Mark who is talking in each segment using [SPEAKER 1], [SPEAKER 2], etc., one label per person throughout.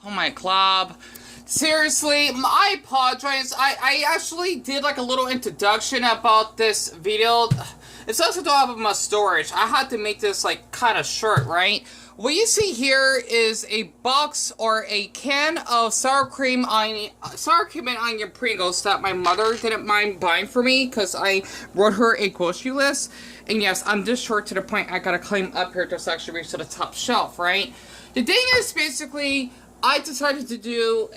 [SPEAKER 1] Oh my club. Seriously, I apologize. I actually did like a little introduction about this video. It's also don't have much storage. I had to make this like kind of short, right? What you see here is a box or a can of sour cream and onion Pringles that my mother didn't mind buying for me because I wrote her a grocery list. And yes, I'm this short to the point I gotta climb up here to actually reach to the top shelf, right? The thing is, basically, I decided to do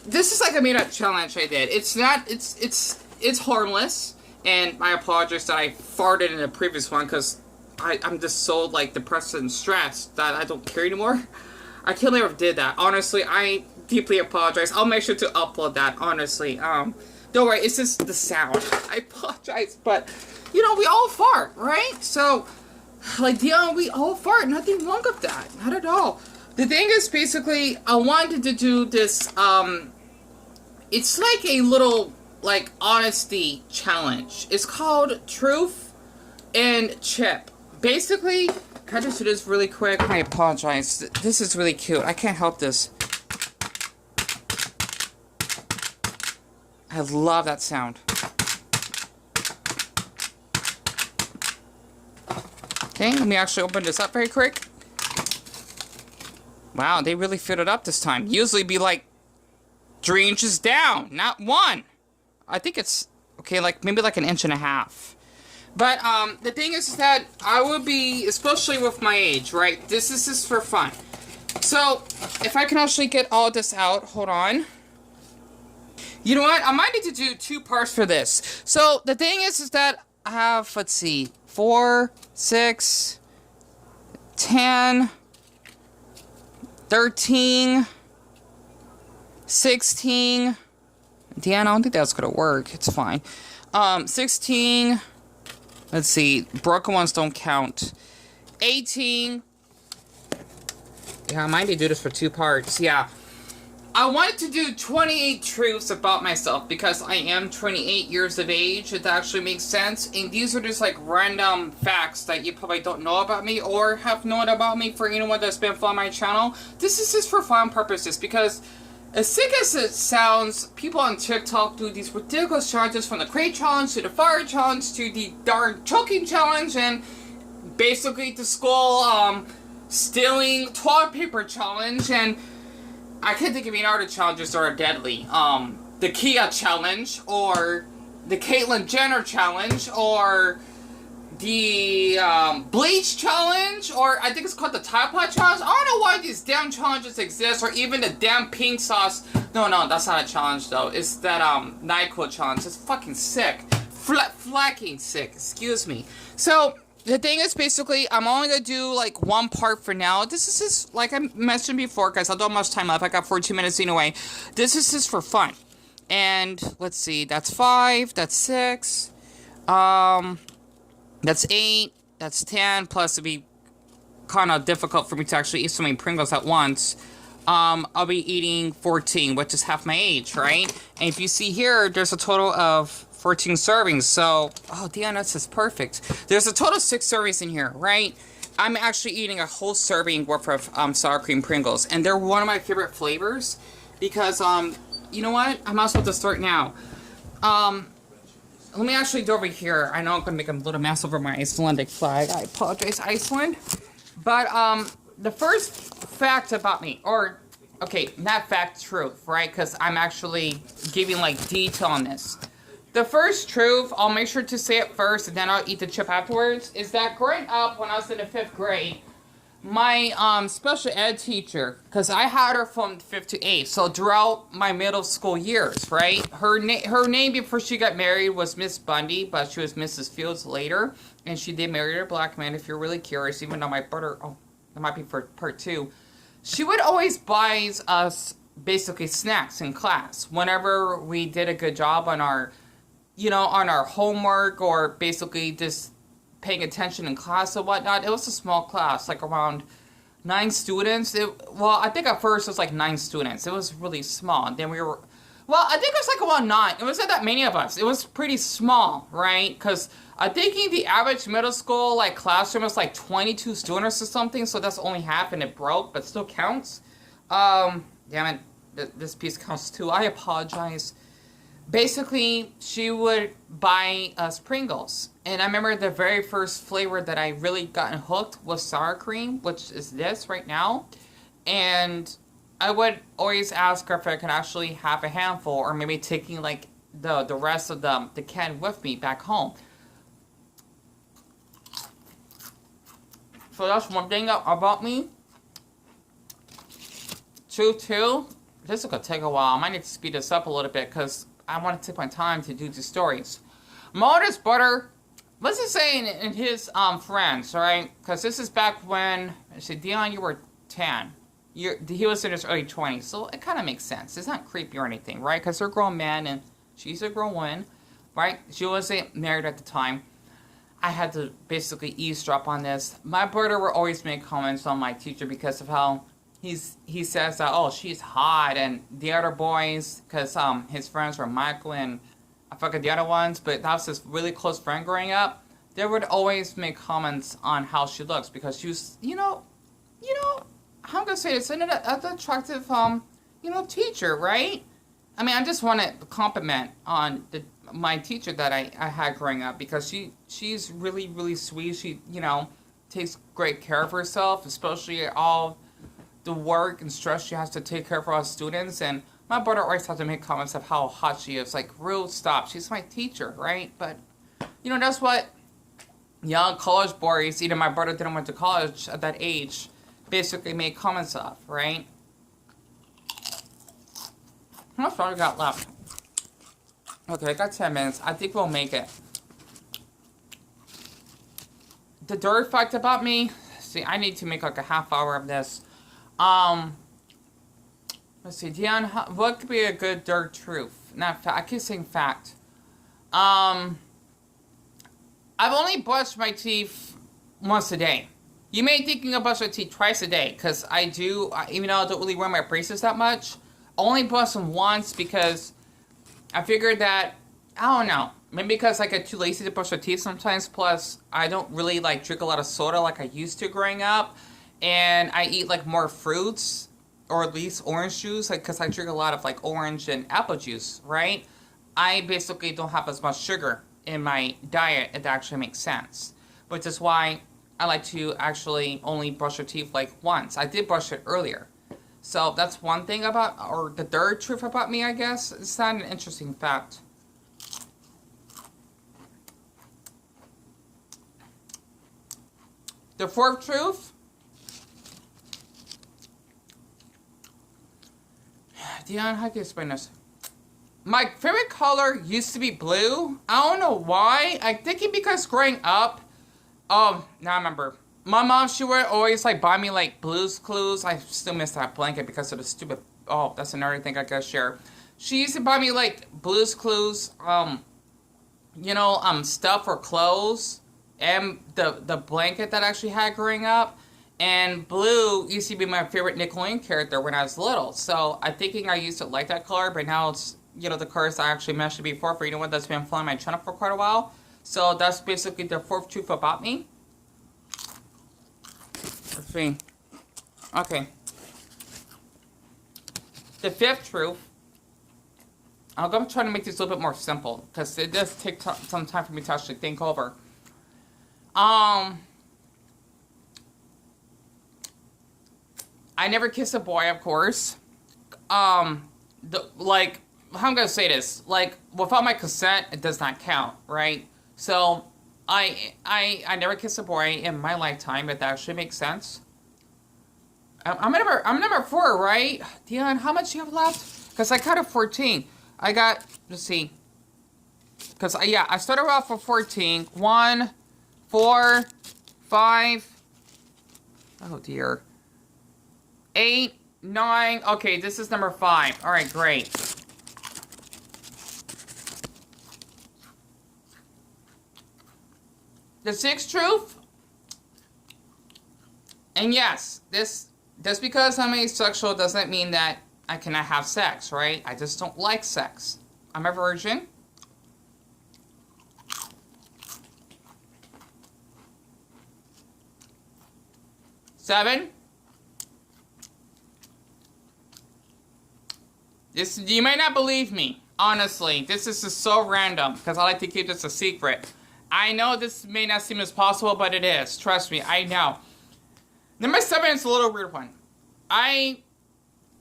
[SPEAKER 1] this is like a made-up challenge I did. It's harmless, and I apologize that I farted in the previous one, because I'm just so, like, depressed and stressed that I don't care anymore. I can't believe I did that. Honestly, I deeply apologize. I'll make sure to upload that, honestly. Don't worry, it's just the sound. I apologize, but, you know, we all fart, right? So, like, Deon, we all fart. Nothing wrong with that. Not at all. The thing is, basically, I wanted to do this, it's like a little, like, honesty challenge. It's called Truth and Chip. Basically, can I just do this really quick? I apologize. This is really cute. I can't help this. I love that sound. Okay, let me actually open this up very quick. Wow, they really filled it up this time. Usually be like 3 inches down, not 1. I think it's, okay, like maybe like 1.5 inches. But the thing is that I would be, especially with my age, right? This is just for fun. So, if I can actually get all this out, hold on. You know what? I might need to do 2 parts for this. So, the thing is that I have, let's see, 4, 6, 10... 13, 16, Deon, I don't think that's gonna work. It's fine. 16, let's see, broken ones don't count. 18, yeah, I might need to do this for 2 parts, yeah. I wanted to do 28 truths about myself because I am 28 years of age, if that actually makes sense. And these are just like random facts that you probably don't know about me or have known about me for anyone that's been following my channel. This is just for fun purposes because as sick as it sounds, people on TikTok do these ridiculous challenges from the crate challenge to the fire challenge to the darn choking challenge and basically the school stealing toilet paper challenge, and I can't think of any other challenges that are deadly. The Kia challenge, or the Caitlyn Jenner challenge, or the bleach challenge, or I think it's called the Tide Pod challenge. I don't know why these damn challenges exist, or even the damn pink sauce. No, that's not a challenge though. It's that NyQuil challenge. It's fucking sick. Flacking sick. Excuse me. So the thing is, basically, I'm only going to do, like, 1 part for now. This is just, like I mentioned before, guys, I don't have much time left. I got 14 minutes anyway. This is just for fun. And, let's see, that's 5, that's 6, that's 8, that's 10, plus it'd be kind of difficult for me to actually eat so many Pringles at once. I'll be eating 14, which is half my age, right? And if you see here, there's a total of 14 servings, so, oh, Deon, that's just perfect. There's a total of 6 servings in here, right? I'm actually eating a whole serving worth of sour cream Pringles, and they're one of my favorite flavors, because, you know what? I might as well just start now. Let me actually do over here. I know I'm gonna make a little mess over my Icelandic flag. I apologize, Iceland. But, the first fact about me, or, okay, not fact, truth, right? Because I'm actually giving, like, detail on this. The first truth, I'll make sure to say it first and then I'll eat the chip afterwards, is that growing up when I was in the 5th grade, my special ed teacher, because I had her from 5th to 8th, so throughout my middle school years, right? Her name before she got married was Miss Bundy, but she was Mrs. Fields later, and she did marry a black man, if you're really curious, even though my brother, oh, that might be for part 2. She would always buy us basically snacks in class whenever we did a good job on our, you know, on our homework, or basically just paying attention in class or whatnot. It was a small class, like around 9 students. Well, I think at first it was like 9 students. It was really small. And then we were, well, I think it was like around 9. It wasn't that many of us. It was pretty small, right? Because I think in the average middle school, like, classroom was like 22 students or something. So that's only half and it broke, but still counts. Damn it, this piece counts too. I apologize. Basically, she would buy us Pringles. And I remember the very first flavor that I really gotten hooked was sour cream, which is this right now. And I would always ask her if I could actually have a handful, or maybe taking like the rest of the can with me back home. So that's one thing about me. Two, this is going to take a while. I might need to speed this up a little bit because I want to take my time to do the stories. My oldest brother, what's he saying in his friends, right? Because this is back when, I said, Deon, you were 10. He was in his early 20s, so it kind of makes sense. It's not creepy or anything, right? Because they're grown men and she's a grown woman, right? She wasn't married at the time. I had to basically eavesdrop on this. My brother would always make comments on my teacher because of how he says that, oh, she's hot, and the other boys, because his friends were Michael and I forget the other ones, but that was his really close friend growing up. They would always make comments on how she looks because she was, you know, how I'm gonna say this, an attractive, teacher, right? I mean, I just want to compliment on my teacher that I had growing up because she's really, really sweet. She, takes great care of herself, especially all the work and stress she has to take care of our students. And my brother always has to make comments of how hot she is. Like, real stop. She's my teacher, right? But, that's what young college boys, either my brother didn't went to college at that age, basically made comments of, right? How much longer I got left? Okay, I got 10 minutes. I think we'll make it. The dirt fact about me, see, I need to make like a half hour of this. Let's see, Deon, what could be a good dirt truth? Not fact. I keep saying fact. I've only brushed my teeth once a day. You may think I brush my teeth twice a day, because I do, even though I don't really wear my braces that much. I only brush them once because I figured that, I don't know, maybe because I get too lazy to brush my teeth sometimes, plus I don't really like drink a lot of soda like I used to growing up. And I eat like more fruits, or at least orange juice, like because I drink a lot of like orange and apple juice, right? I basically don't have as much sugar in my diet, if that actually makes sense. Which is why I like to actually only brush your teeth like once. I did brush it earlier. So that's one thing about, or the third truth about me, I guess. It's not an interesting fact. The fourth truth. Deon, how can you explain this? My favorite color used to be blue. I don't know why. I think it because growing up, now I remember. My mom, she would always like buy me like Blue's Clues. I still miss that blanket because of the stupid, oh, that's another thing I gotta share. She used to buy me like Blue's Clues, stuff for clothes, and the blanket that I actually had growing up. And blue used to be my favorite Nickelodeon character when I was little. So I'm thinking I used to like that color, but now it's, the colors I actually mentioned before for anyone that's been following my channel for quite a while. So that's basically the fourth truth about me. Let's see. Okay. The fifth truth. I'm going to try to make this a little bit more simple, because it does take some time for me to actually think over. I never kiss a boy, of course. How I'm gonna say this, like, without my consent, it does not count, right? So, I never kiss a boy in my lifetime, if that actually makes sense. I'm number 4, right? Deon, how much do you have left? Because I counted 14. I got, let's see. Because, I started off with 14. 1, 4, 5. Oh, dear. 8, 9. Okay, this is number 5. All right, great. The sixth truth. And yes, just because I'm asexual doesn't mean that I cannot have sex, right? I just don't like sex. I'm a virgin. Seven. This, you may not believe me. Honestly, this is just so random because I like to keep this a secret. I know this may not seem as possible, but it is. Trust me, I know. Number 7 is a little weird one. I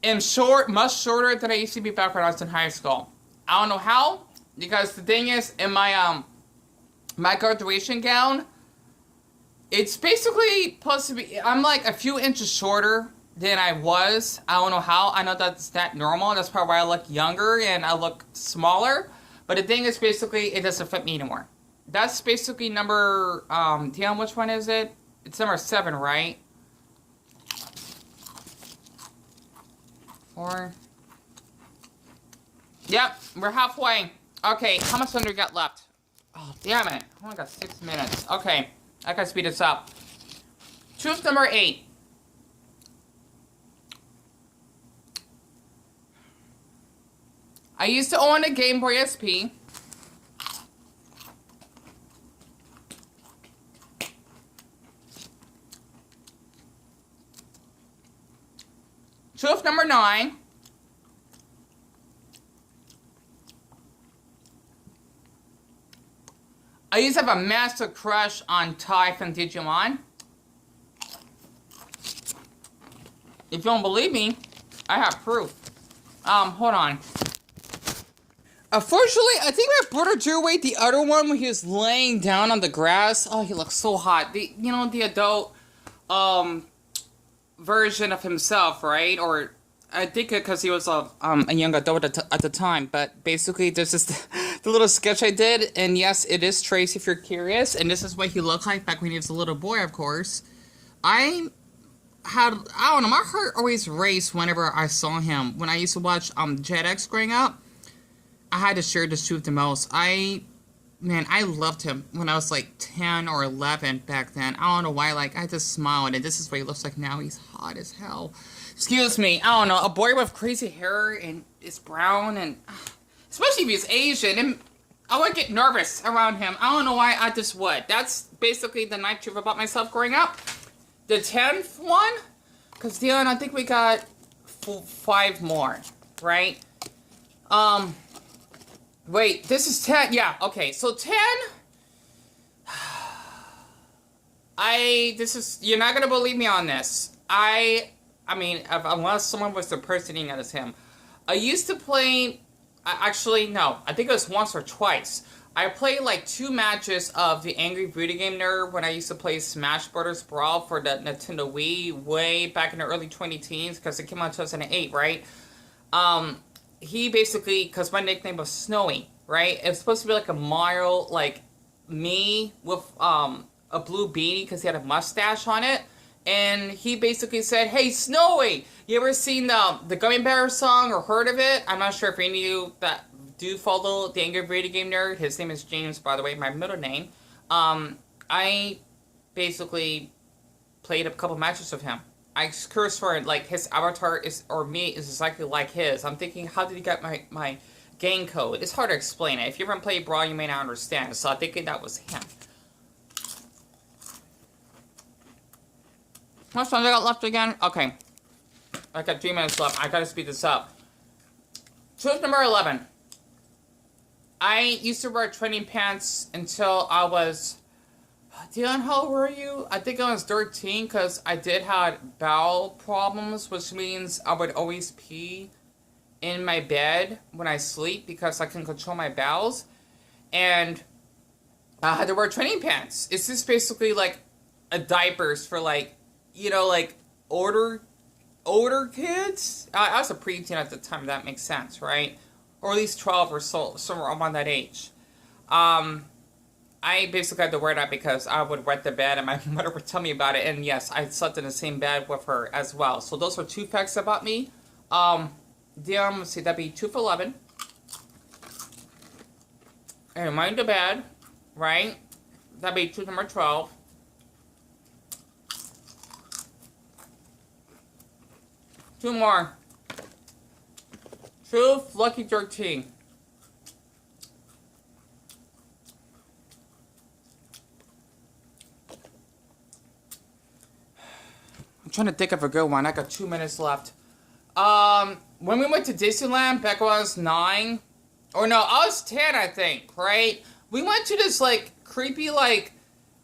[SPEAKER 1] am short, much shorter than I used to be back when I was in high school. I don't know how, because the thing is, in my my graduation gown, it's basically supposed to be, I'm like a few inches shorter than I was. I don't know how. I know that's not normal. That's probably why I look younger and I look smaller. But the thing is, basically, it doesn't fit me anymore. That's basically number, Deon, which one is it? It's number 7, right? 4. Yep, we're halfway. Okay, how much time do we got left? Oh, damn it. I only got 6 minutes. Okay, I gotta speed this up. Truth number 8. I used to own a Game Boy SP. Truth number 9. I used to have a massive crush on Ty from Digimon. If you don't believe me, I have proof. Hold on. Unfortunately, I think my brother drew away the other one when he was laying down on the grass. Oh, he looks so hot. The, you know, the adult, version of himself, right? Or I think because he was a young adult at the time. But basically, this is the little sketch I did. And yes, it is Trace if you're curious. And this is what he looked like back when he was a little boy, of course. I don't know, my heart always raced whenever I saw him. When I used to watch JetX growing up, I had to share this truth the most. Man, I loved him when I was like 10 or 11 back then. I don't know why, like, I just smiled, and this is what he looks like now. He's hot as hell. Excuse me, I don't know, a boy with crazy hair and is brown, and especially if he's Asian, and I would get nervous around him. I don't know why, I just would. That's basically the 9th truth about myself growing up. The 10th one, because Deon, I think we got 5 more, right? Wait, this is 10. Yeah, okay. So 10. You're not going to believe me on this. I mean, unless someone was impersonating as him. I used to play, actually, no. I think it was once or twice. I played like 2 matches of the Angry Video Game Nerd when I used to play Smash Bros. Brawl for the Nintendo Wii way back in the early 2010s, because it came out in 2008, right? He basically, because my nickname was Snowy, right? It was supposed to be like a Mario, like me with a blue beanie because he had a mustache on it. And he basically said, "Hey, Snowy, you ever seen the Gummy Bear song or heard of it?" I'm not sure if any of you that do follow the Angry Video Game Nerd. His name is James, by the way, my middle name. I basically played a couple matches with him. I cursed for it, like his avatar is, or me, is exactly like his. I'm thinking, how did he get my game code? It's hard to explain it. If you haven't played Brawl, you may not understand. So I think that was him. How much time I got left again? Okay. I got 3 minutes left. I gotta speed this up. Truth number 11. I used to wear training pants until I was... Deon, how old were you? I think I was 13 because I did have bowel problems, which means I would always pee in my bed when I sleep because I can control my bowels. And I had to wear training pants. It's just basically like a diapers for like, you know, like older kids. I was a preteen at the time, that makes sense, right? Or at least 12 or so, somewhere around that age. I basically had to wear that because I would wet the bed and my mother would tell me about it. And yes, I slept in the same bed with her as well. So those are 2 facts about me. Deon, let's see, that'd be 2 for 11. And mind the bed, right? That'd be truth number 12. Two more. Truth, lucky 13. I'm trying to think of a good one. I got 2 minutes left. when we went to Disneyland, Becca was 9. Or no, I was 10, I think, right? We went to this, like, creepy, like,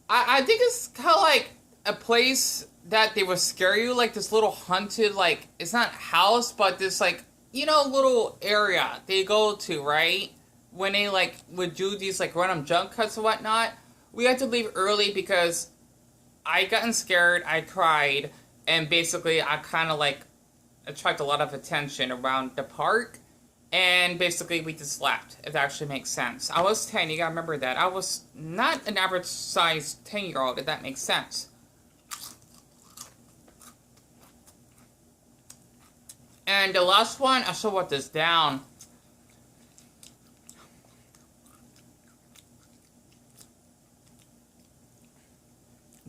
[SPEAKER 1] I think it's kind of like a place that they would scare you, like this little haunted, like, it's not house, but this, like, you know, little area they go to, right? When they, like, would do these, like, random jump cuts and whatnot. We had to leave early because I gotten scared, I cried, and basically I kind of, like, attract a lot of attention around the park. And basically, we just left, if that actually makes sense. I was 10, you gotta remember that. I was not an average size 10-year-old, if that makes sense. And the last one, I should write this down.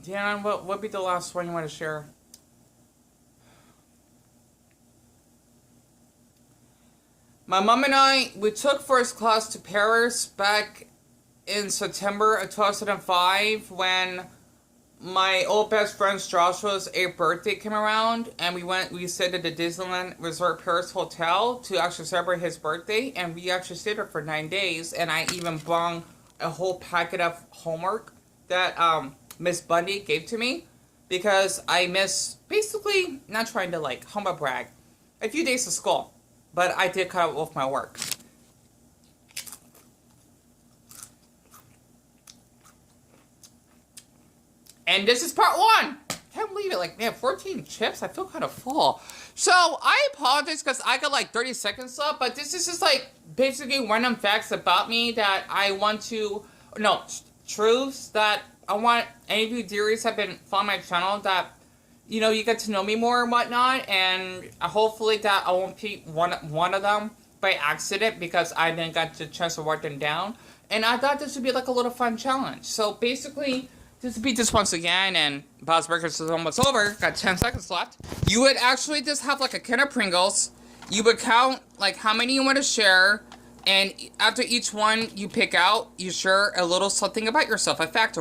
[SPEAKER 1] Deon, what would be the last one you want to share? My mom and I, we took first class to Paris back in September of 2005 when my old best friend Joshua's 8th birthday came around, and we stayed at the Disneyland Resort Paris Hotel to actually celebrate his birthday, and we actually stayed there for 9 days, and I even brought a whole packet of homework that Miss Bundy gave to me because I missed, basically, not trying to like humble brag, a few days of school. But I did cut off my work. And this is part 1. Can't believe it. Like, man, 14 chips? I feel kind of full. So, I apologize because I got like 30 seconds left. But this is just like basically random facts about me that I want to... No, truths that I want any of you dearies have been following my channel that... You know, you get to know me more and whatnot, and hopefully that I won't pick one of them by accident because I didn't get the chance to write them down. And I thought this would be like a little fun challenge. So basically, just repeat this once again, and Bob's Breakfast is almost over. Got 10 seconds left. You would actually just have like a can of Pringles. You would count like how many you want to share, and after each one you pick out, you share a little something about yourself, a fact or